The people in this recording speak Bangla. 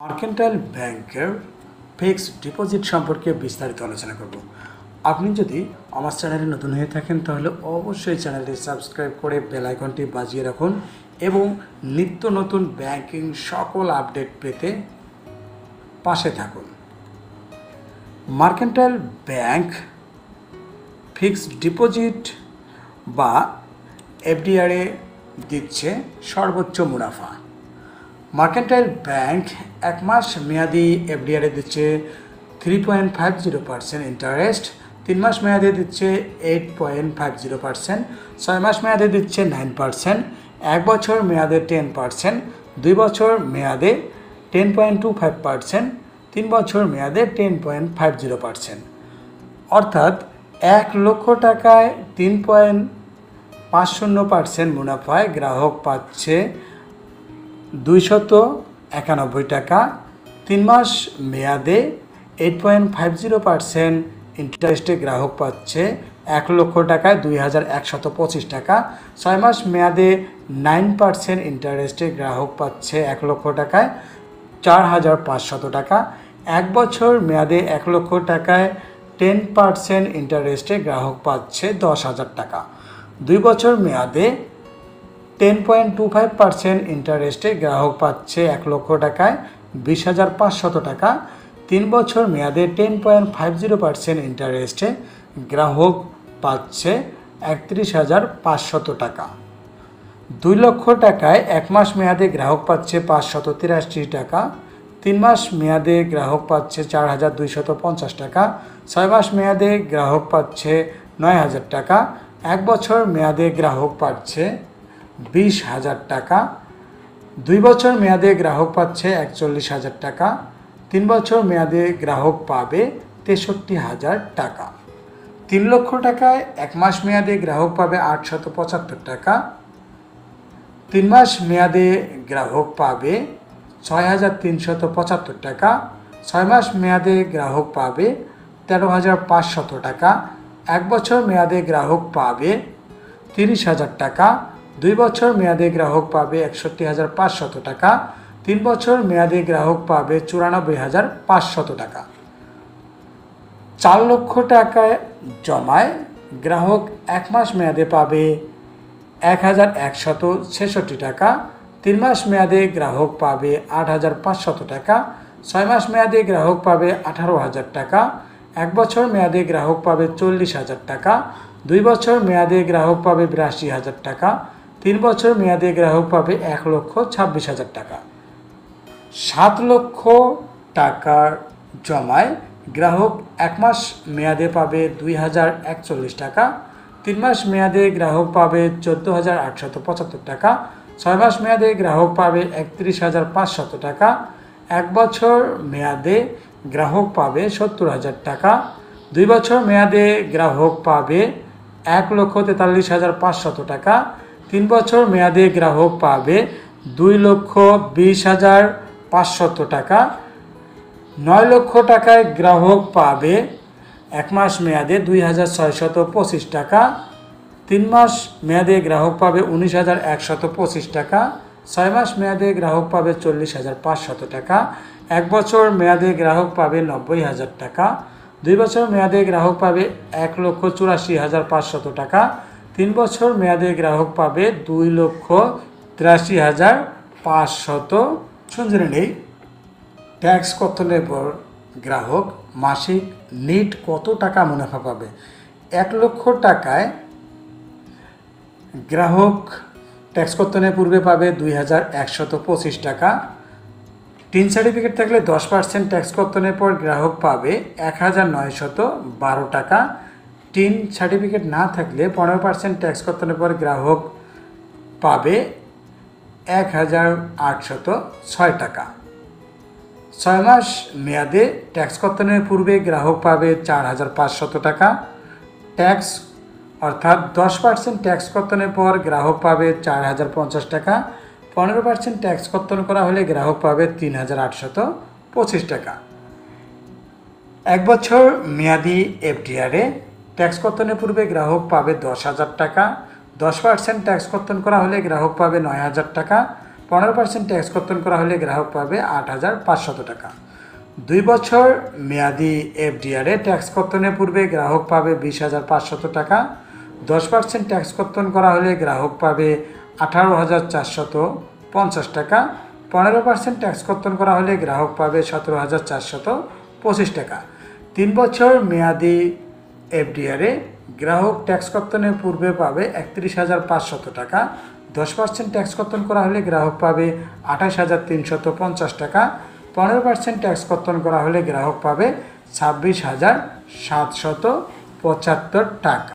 মার্কেন্টাইল ব্যাংকের ফিক্সড ডিপোজিট সম্পর্কে বিস্তারিত আলোচনা করব। আপনি যদি আমার চ্যানেলে নতুন হয়ে থাকেন তাহলে অবশ্যই চ্যানেলটি সাবস্ক্রাইব করে বেল আইকনটি বাজিয়ে রাখুন এবং নিত্য নতুন ব্যাংকিং সকল আপডেট পেতে পাশে থাকুন। মার্কেন্টাইল ব্যাংক ফিক্সড ডিপোজিট বা এফডিআরে দিচ্ছে সর্বোচ্চ মুনাফা। মার্কেন্টাইল ব্যাংক এক মাস মেয়াদি এফডিআরে দিচ্ছে 3.50% ইন্টারেস্ট, 3 মাস মেয়াদে দিচ্ছে 8.50%, 6 মাস মেয়াদে দিচ্ছে 9%, 1 বছর মেয়াদে 10%, 2 বছর মেয়াদে 10.25%, 3 বছর মেয়াদে 10.50%। অর্থাৎ 1 লক্ষ টাকায় 3.50% মুনাফায় গ্রাহক পাচ্ছে 291 টাকা। 3 মাস মেয়াদে 8.50% ইন্টারেস্টে গ্রাহক পাচ্ছে 1 লক্ষ টাকায় 2125 টাকা। 6 মাস মেয়াদে 9% ইন্টারেস্টে গ্রাহক পাচ্ছে 1 লক্ষ টাকায় 4500 টাকা। 1 বছর মেয়াদে 1 লক্ষ টাকায় 10% ইন্টারেস্টে গ্রাহক পাচ্ছে 10,000 টাকা। 2 বছর মেয়াদে 10.25% ইন্টারেস্টে গ্রাহক পাচ্ছে 1 লক্ষ টাকায় 20,500 টাকা। 3 বছর মেয়াদে 10.50% ইন্টারেস্টে গ্রাহক পাচ্ছে 31,500 টাকা। 2 লক্ষ টাকায় 1 মাস মেয়াদে গ্রাহক পাচ্ছে 583 টাকা। 3 মাস মেয়াদে গ্রাহক পাচ্ছে 4,250 টাকা। 6 মাস মেয়াদে গ্রাহক পাচ্ছে 9,000 টাকা। 1 বছর মেয়াদে গ্রাহক পাচ্ছে 20,000 টাকা। 2 বছর মেয়াদে গ্রাহক পাচ্ছে 41,000 টাকা। 3 বছর মেয়াদে গ্রাহক পাবে 63,000 টাকা। 3 লক্ষ টাকায় 1 মাস মেয়াদে গ্রাহক পাবে 875 টাকা। 3 মাস মেয়াদে গ্রাহক পাবে 6,375 টাকা। 6 মাস মেয়াদে গ্রাহক পাবে 13,500 টাকা। 1 বছর মেয়াদে গ্রাহক পাবে 30,000 টাকা। 2 বছর মেয়াদে গ্রাহক পাবে 61,500 টাকা। 3 বছর মেয়াদে গ্রাহক পাবে 94,500 টাকা। 4 লক্ষ টাকায় জমায় গ্রাহক 1 মাস মেয়াদে পাবে 1,166 টাকা। 3 মাস মেয়াদে গ্রাহক পাবে 8,500 টাকা। 6 মাস মেয়াদে গ্রাহক পাবে 18,000 টাকা। 1 বছর মেয়াদে গ্রাহক পাবে 40,000 টাকা। 2 বছর মেয়াদে গ্রাহক পাবে 82,000 টাকা। 3 বছর মেয়াদে গ্রাহক পাবে 1,26,000 টাকা। 7 লক্ষ টাকার জমায় গ্রাহক 1 মাস মেয়াদে পাবে 2,041 টাকা। 3 মাস মেয়াদে গ্রাহক পাবে 14,875 টাকা। 6 মাস মেয়াদে গ্রাহক পাবে 31,500 টাকা। 1 বছর মেয়াদে গ্রাহক পাবে 70,000 টাকা। 2 বছর মেয়াদে গ্রাহক পাবে 1,43,500 টাকা। 3 বছর মেয়াদে গ্রাহক পাবে 2,20,500 টাকা। 9 লক্ষ টাকায় গ্রাহক পাবে 1 মাস মেয়াদে 2,625 টাকা। 3 মাস মেয়াদে গ্রাহক পাবে 19,125 টাকা। 6 মাস মেয়াদে গ্রাহক পাবে 40,500 টাকা। 1 বছর মেয়াদে গ্রাহক পাবে 90,000 টাকা। 2 বছর মেয়াদে গ্রাহক পাবে 1,84,500 টাকা। 3 বছর মেয়াদে গ্রাহক পাবে 2,83,500। শুনছিলেন এই ট্যাক্স কর্তনের পর গ্রাহক মাসিক নেট কত টাকা মুনাফা পাবে। 1 লক্ষ টাকায় গ্রাহক ট্যাক্স কর্তনের পূর্বে পাবে 2,125 টাকা। টিন সার্টিফিকেট থাকলে 10% ট্যাক্স কর্তনের পর গ্রাহক পাবে 1,912 টাকা। টিন সার্টিফিকেট না থাকলে 15% ট্যাক্স কর্তনের পর গ্রাহক পাবে 1,806 টাকা। 6 মাস মেয়াদে ট্যাক্স কর্তনের পূর্বে গ্রাহক পাবে 4,500 টাকা। ট্যাক্স অর্থাৎ 10% ট্যাক্স কর্তনের পর গ্রাহক পাবে 4,050 টাকা। 15% ট্যাক্স কর্তন করা হলে গ্রাহক পাবে 3,825 টাকা। 1 বছর মেয়াদি এফডিআরে ট্যাক্স কর্তনের পূর্বে গ্রাহক পাবে 10,000 টাকা। 10% ট্যাক্স কর্তন করা হলে গ্রাহক পাবে 9,000 টাকা। 15% ট্যাক্স কর্তন করা হলে গ্রাহক পাবে 8,500 টাকা। 2 বছর মেয়াদি এফডিআরে ট্যাক্স কর্তনের পূর্বে গ্রাহক পাবে 20,500 টাকা। 10% ট্যাক্স কর্তন করা হলে গ্রাহক পাবে 18,450 টাকা। 15% ট্যাক্স কর্তন করা হলে গ্রাহক পাবে 17,425 টাকা। 3 বছর মেয়াদি এফডিআরে গ্রাহক ট্যাক্স কর্তনের পূর্বে পাবে 31,500 টাকা। 10% ট্যাক্স কর্তন করা হলে গ্রাহক পাবে 28,350 টাকা। 15% ট্যাক্স কর্তন করা হলে গ্রাহক পাবে 26,775 টাকা।